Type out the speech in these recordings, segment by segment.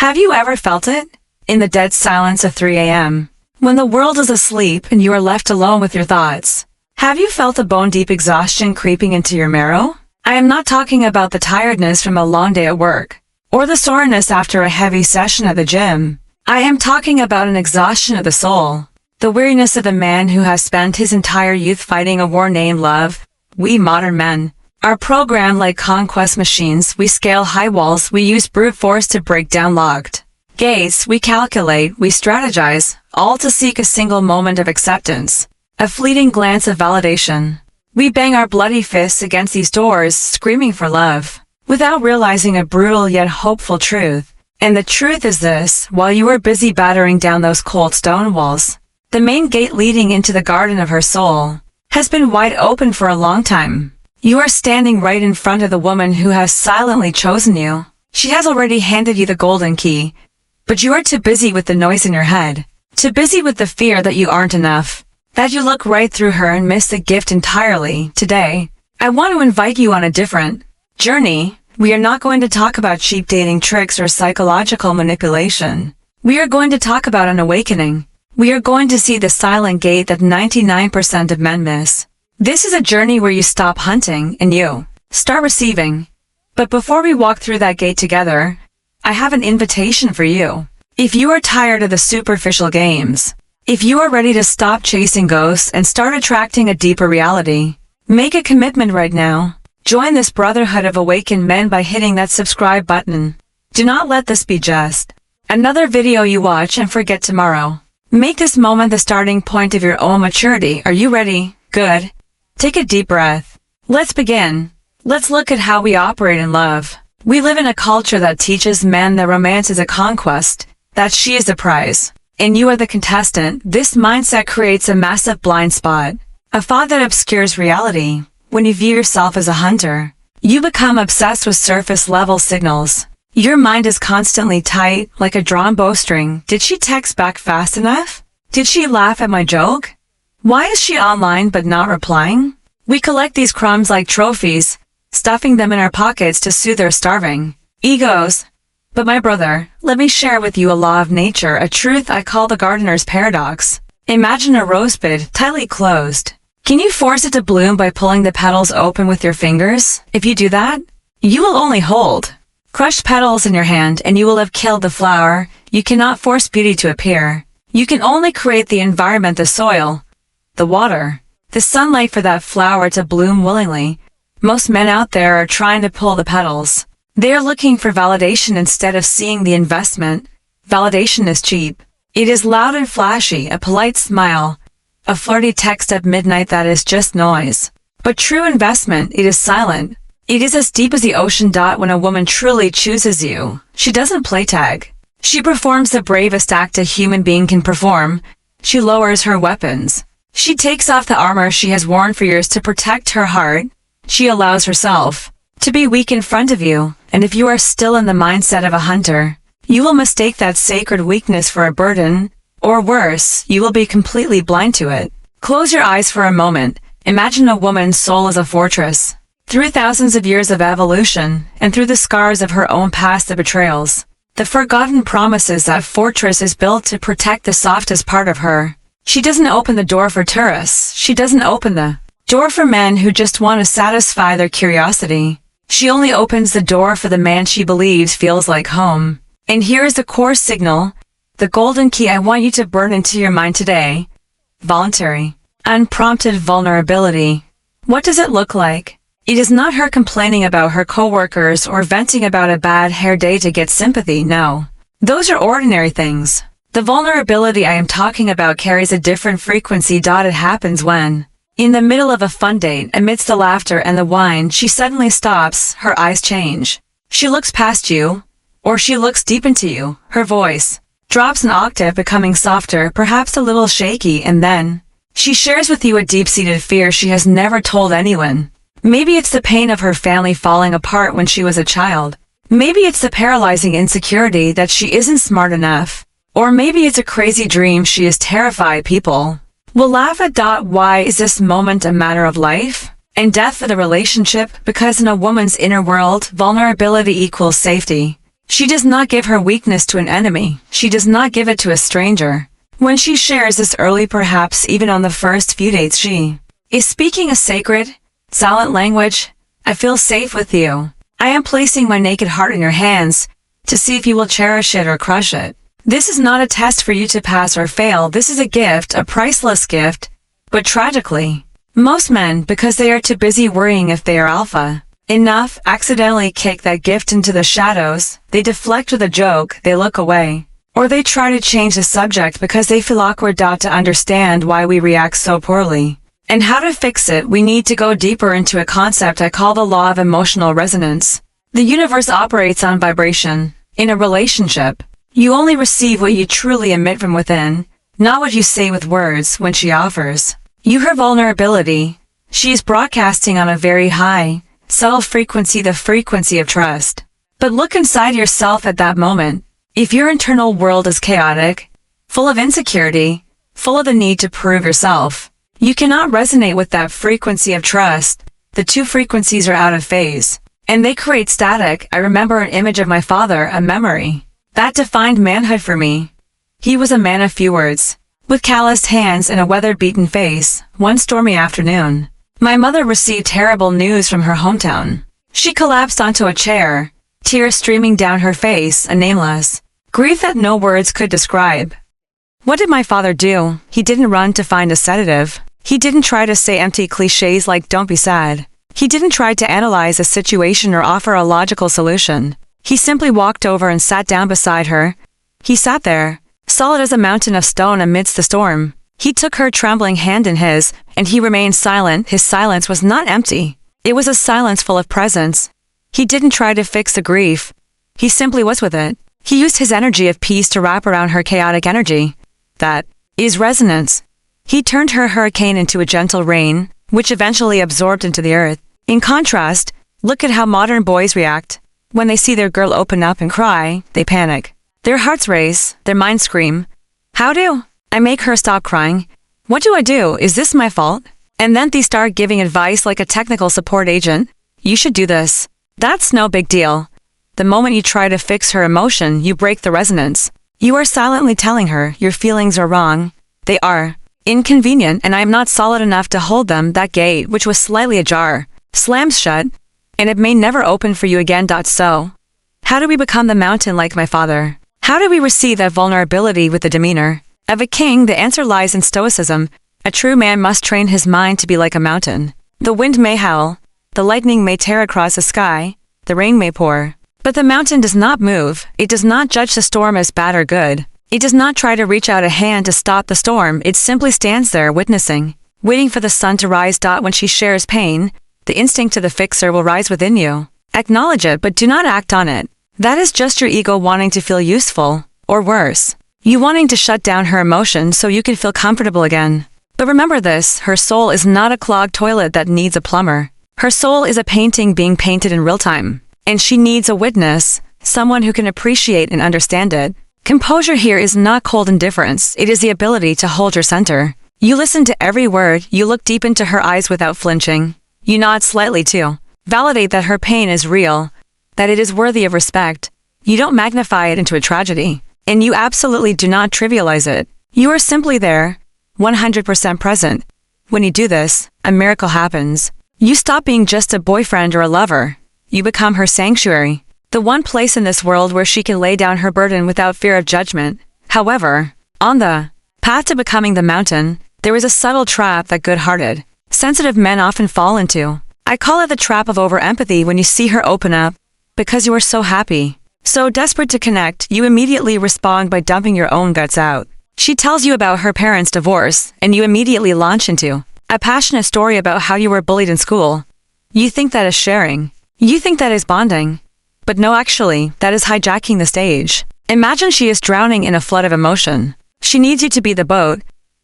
Have you ever felt it? In the dead silence of 3 a.m., when the world is asleep and you are left alone with your thoughts. Have you felt a bone-deep exhaustion creeping into your marrow? I am not talking about the tiredness from a long day at work, or the soreness after a heavy session at the gym. I am talking about an exhaustion of the soul, the weariness of the man who has spent his entire youth fighting a war named love. We modern men are programmed like conquest machines. We scale high walls, we use brute force to break down locked gates, we calculate, we strategize, all to seek a single moment of acceptance, a fleeting glance of validation. We bang our bloody fists against these doors, screaming for love, without realizing a brutal yet hopeful truth. And the truth is this: while you are busy battering down those cold stone walls, the main gate leading into the garden of her soul has been wide open for a long time. You are standing right in front of the woman who has silently chosen you. She has already handed you the golden key, but you are too busy with the noise in your head, too busy with the fear that you aren't enough, that you look right through her and miss the gift entirely. Today, I want to invite you on a different journey. We are not going to talk about cheap dating tricks or psychological manipulation. We are going to talk about an awakening. We are going to see the silent gate that 99% of men miss. This is a journey where you stop hunting and you start receiving. But before we walk through that gate together, I have an invitation for you. If you are tired of the superficial games, if you are ready to stop chasing ghosts and start attracting a deeper reality, make a commitment right now. Join this brotherhood of awakened men by hitting that subscribe button. Do not let this be just another video you watch and forget tomorrow. Make this moment the starting point of your own maturity. Are you ready? Good. Take a deep breath. Let's begin. Let's look at how we operate in love. We live in a culture that teaches men that romance is a conquest, that she is the prize, and you are the contestant. This mindset creates a massive blind spot, a fog that obscures reality. When you view yourself as a hunter, you become obsessed with surface-level signals. Your mind is constantly tight, like a drawn bowstring. Did she text back fast enough? Did she laugh at my joke? Why is she online but not replying? We collect these crumbs like trophies, stuffing them in our pockets to soothe our starving egos. But my brother, let me share with you a law of nature, a truth I call the gardener's paradox. Imagine a rosebud tightly closed. Can you force it to bloom by pulling the petals open with your fingers? If you do that, you will only hold crushed petals in your hand and you will have killed the flower. You cannot force beauty to appear. You can only create the environment, the soil, the water, the sunlight for that flower to bloom willingly. Most men out there are trying to pull the petals. They are looking for validation instead of seeing the investment. Validation is cheap. It is loud and flashy, a polite smile, a flirty text at midnight that is just noise. But true investment, it is silent. It is as deep as the ocean. When a woman truly chooses you, she doesn't play tag. She performs the bravest act a human being can perform. She lowers her weapons. She takes off the armor she has worn for years to protect her heart. She allows herself to be weak in front of you, and if you are still in the mindset of a hunter, you will mistake that sacred weakness for a burden, or worse, you will be completely blind to it. Close your eyes for a moment. Imagine a woman's soul as a fortress. Through thousands of years of evolution, and through the scars of her own past, the betrayals, the forgotten promises, that fortress is built to protect the softest part of her. She doesn't open the door for tourists. She doesn't open the door for men who just want to satisfy their curiosity. She only opens the door for the man she believes feels like home. And here is the core signal, the golden key I want you to burn into your mind today. Voluntary, unprompted vulnerability. What does it look like? It is not her complaining about her coworkers or venting about a bad hair day to get sympathy. No. Those are ordinary things. The vulnerability I am talking about carries a different frequency. It happens when, in the middle of a fun date, amidst the laughter and the wine, she suddenly stops, her eyes change. She looks past you, or she looks deep into you. Her voice drops an octave, becoming softer, perhaps a little shaky, and then she shares with you a deep-seated fear she has never told anyone. Maybe it's the pain of her family falling apart when she was a child. Maybe it's the paralyzing insecurity that she isn't smart enough. Or maybe it's a crazy dream she is terrified people will laugh at. Why is this moment a matter of life and death for the relationship? Because in a woman's inner world, vulnerability equals safety. She does not give her weakness to an enemy. She does not give it to a stranger. When she shares this early, perhaps even on the first few dates, she is speaking a sacred, silent language. I feel safe with you. I am placing my naked heart in your hands to see if you will cherish it or crush it. This is not a test for you to pass or fail. This is a gift, a priceless gift. But tragically, most men, because they are too busy worrying if they are alpha enough, accidentally kick that gift into the shadows. They deflect with a joke, they look away, or they try to change the subject because they feel awkward. To understand why we react so poorly and how to fix it, we need to go deeper into a concept I call the law of emotional resonance. The universe operates on vibration. In a relationship, you only receive what you truly emit from within, not what you say with words. When she offers you her vulnerability, she is broadcasting on a very high, subtle frequency, the frequency of trust. But look inside yourself at that moment. If your internal world is chaotic, full of insecurity, full of the need to prove yourself, you cannot resonate with that frequency of trust. The two frequencies are out of phase, and they create static. I remember an image of my father, a memory that defined manhood for me. He was a man of few words, with calloused hands and a weather-beaten face. One stormy afternoon, my mother received terrible news from her hometown. She collapsed onto a chair, tears streaming down her face, a nameless grief that no words could describe. What did my father do? He didn't run to find a sedative. He didn't try to say empty cliches like "don't be sad." He didn't try to analyze a situation or offer a logical solution. He simply walked over and sat down beside her. He sat there, solid as a mountain of stone amidst the storm. He took her trembling hand in his, and he remained silent. His silence was not empty. It was a silence full of presence. He didn't try to fix the grief. He simply was with it. He used his energy of peace to wrap around her chaotic energy. That is resonance. He turned her hurricane into a gentle rain, which eventually absorbed into the earth. In contrast, look at how modern boys react. When they see their girl open up and cry, they panic. Their hearts race, their minds scream. How do I make her stop crying? What do I do? Is this my fault? And then they start giving advice like a technical support agent. You should do this. That's no big deal. The moment you try to fix her emotion, you break the resonance. You are silently telling her your feelings are wrong. They are inconvenient, and I am not solid enough to hold them. That gate, which was slightly ajar, slams shut, and it may never open for you again. So, how do we become the mountain like my father? How do we receive that vulnerability with the demeanor of a king? The answer lies in stoicism. A true man must train his mind to be like a mountain. The wind may howl, the lightning may tear across the sky, the rain may pour, but the mountain does not move. It does not judge the storm as bad or good. It does not try to reach out a hand to stop the storm. It simply stands there witnessing, waiting for the sun to rise. When she shares pain, the instinct of the fixer will rise within you. Acknowledge it, but do not act on it. That is just your ego wanting to feel useful, or worse, you wanting to shut down her emotions so you can feel comfortable again. But remember this, her soul is not a clogged toilet that needs a plumber. Her soul is a painting being painted in real time, and she needs a witness, someone who can appreciate and understand it. Composure here is not cold indifference, it is the ability to hold your center. You listen to every word, you look deep into her eyes without flinching. You nod slightly too. Validate that her pain is real, that it is worthy of respect. You don't magnify it into a tragedy, and you absolutely do not trivialize it. You are simply there, 100% present. When you do this, a miracle happens. You stop being just a boyfriend or a lover. You become her sanctuary, the one place in this world where she can lay down her burden without fear of judgment. However, on the path to becoming the mountain, there is a subtle trap that good-hearted, sensitive men often fall into. I call it the trap of over-empathy. When you see her open up, because you are so happy, so desperate to connect, you immediately respond by dumping your own guts out. She tells you about her parents' divorce, and you immediately launch into a passionate story about how you were bullied in school. You think that is sharing. You think that is bonding. But no, actually, that is hijacking the stage. Imagine she is drowning in a flood of emotion. She needs you to be the boat,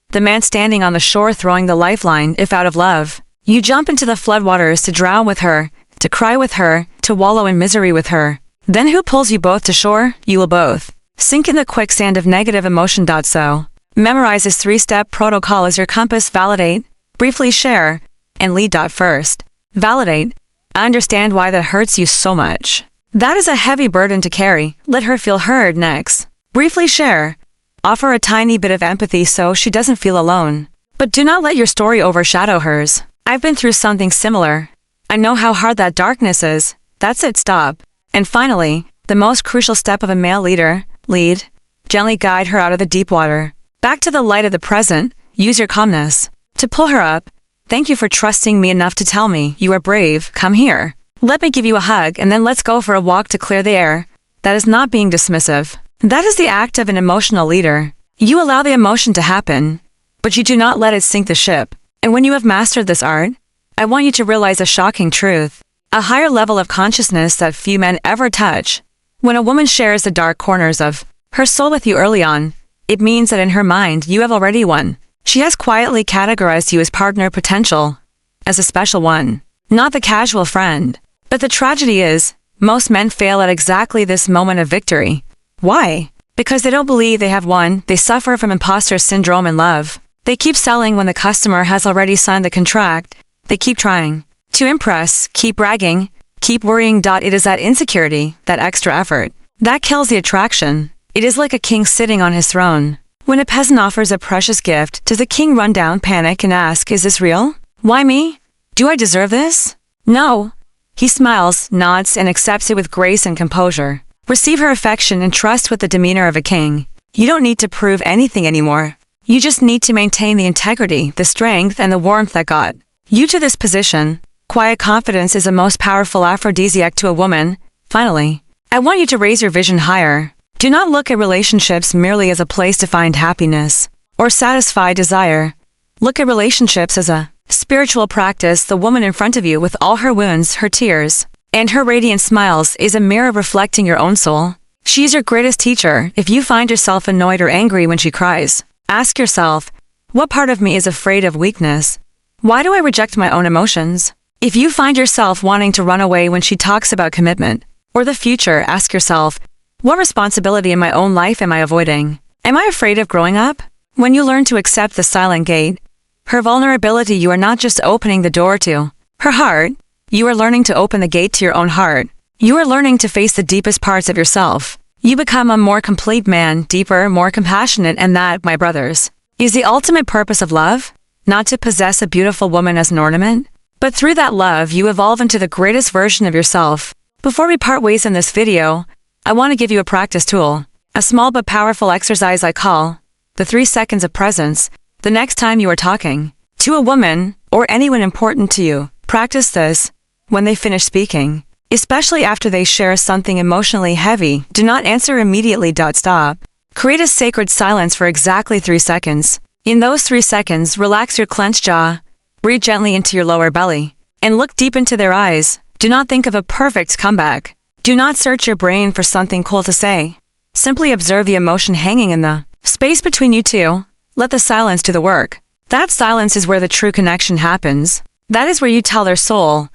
the man standing on the shore throwing the lifeline. If out of love, you jump into the floodwaters to drown with her, to cry with her, to wallow in misery with her. Then who pulls you both to shore? You will both sink in the quicksand of negative emotion. So, memorize this 3-step protocol as your compass. Validate, briefly share, and lead. First, validate. I understand why that hurts you so much. That is a heavy burden to carry. Let her feel heard next. Briefly share. Offer a tiny bit of empathy so she doesn't feel alone. But do not let your story overshadow hers. I've been through something similar. I know how hard that darkness is. That's it, stop. And finally, the most crucial step of a male leader, lead. Gently guide her out of the deep water. Back to the light of the present. Use your calmness to pull her up. Thank you for trusting me enough to tell me you are brave. Come here. Let me give you a hug and then let's go for a walk to clear the air. That is not being dismissive. That is the act of an emotional leader. You allow the emotion to happen, but you do not let it sink the ship. And when you have mastered this art, I want you to realize a shocking truth. A higher level of consciousness that few men ever touch. When a woman shares the dark corners of her soul with you early on, it means that in her mind you have already won. She has quietly categorized you as partner potential, as a special one, not the casual friend. But the tragedy is, most men fail at exactly this moment of victory. Why? Because they don't believe they have won. They suffer from imposter syndrome in love. They keep selling when the customer has already signed the contract. They keep trying to impress, keep bragging, keep worrying. It is that insecurity, that extra effort, that kills the attraction. It is like a king sitting on his throne. When a peasant offers a precious gift, does the king run down, panic, and ask, is this real? Why me? Do I deserve this? No. He smiles, nods, and accepts it with grace and composure. Receive her affection and trust with the demeanor of a king. You don't need to prove anything anymore. You just need to maintain the integrity, the strength, and the warmth that got you to this position. Quiet confidence is the most powerful aphrodisiac to a woman. Finally, I want you to raise your vision higher. Do not look at relationships merely as a place to find happiness or satisfy desire. Look at relationships as a spiritual practice. The woman in front of you, with all her wounds, her tears, and her radiant smiles, is a mirror reflecting your own soul. She is your greatest teacher. If you find yourself annoyed or angry when she cries, ask yourself, what part of me is afraid of weakness? Why do I reject my own emotions? If you find yourself wanting to run away when she talks about commitment or the future, ask yourself, what responsibility in my own life am I avoiding? Am I afraid of growing up? When you learn to accept the silent gate, her vulnerability, you are not just opening the door to her heart, you are learning to open the gate to your own heart. You are learning to face the deepest parts of yourself. You become a more complete man, deeper, more compassionate, and that, my brothers, is the ultimate purpose of love. Not to possess a beautiful woman as an ornament, but through that love you evolve into the greatest version of yourself. Before we part ways in this video, I want to give you a practice tool, a small but powerful exercise I call the 3 seconds of presence. The next time you are talking to a woman or anyone important to you, practice this when they finish speaking, especially after they share something emotionally heavy. Do not answer immediately. Stop. Create a sacred silence for exactly 3 seconds. In those 3 seconds, relax your clenched jaw, breathe gently into your lower belly, and look deep into their eyes. Do not think of a perfect comeback. Do not search your brain for something cool to say. Simply observe the emotion hanging in the space between you two. Let the silence do the work. That silence is where the true connection happens. That is where you tell their soul,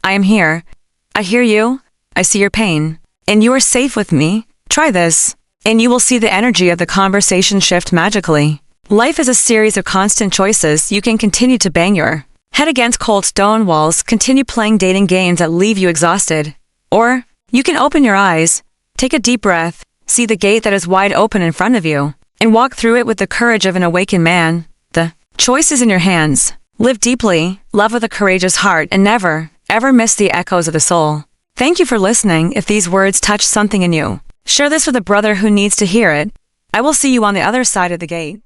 I am here. I hear you. I see your pain. And you are safe with me. Try this, and you will see the energy of the conversation shift magically. Life is a series of constant choices. You can continue to bang your head against cold stone walls, continue playing dating games that leave you exhausted. Or you can open your eyes, take a deep breath, see the gate that is wide open in front of you, and walk through it with the courage of an awakened man. The choice is in your hands. Live deeply, love with a courageous heart, and never, ever miss the echoes of the soul. Thank you for listening. If these words touch something in you, share this with a brother who needs to hear it. I will see you on the other side of the gate.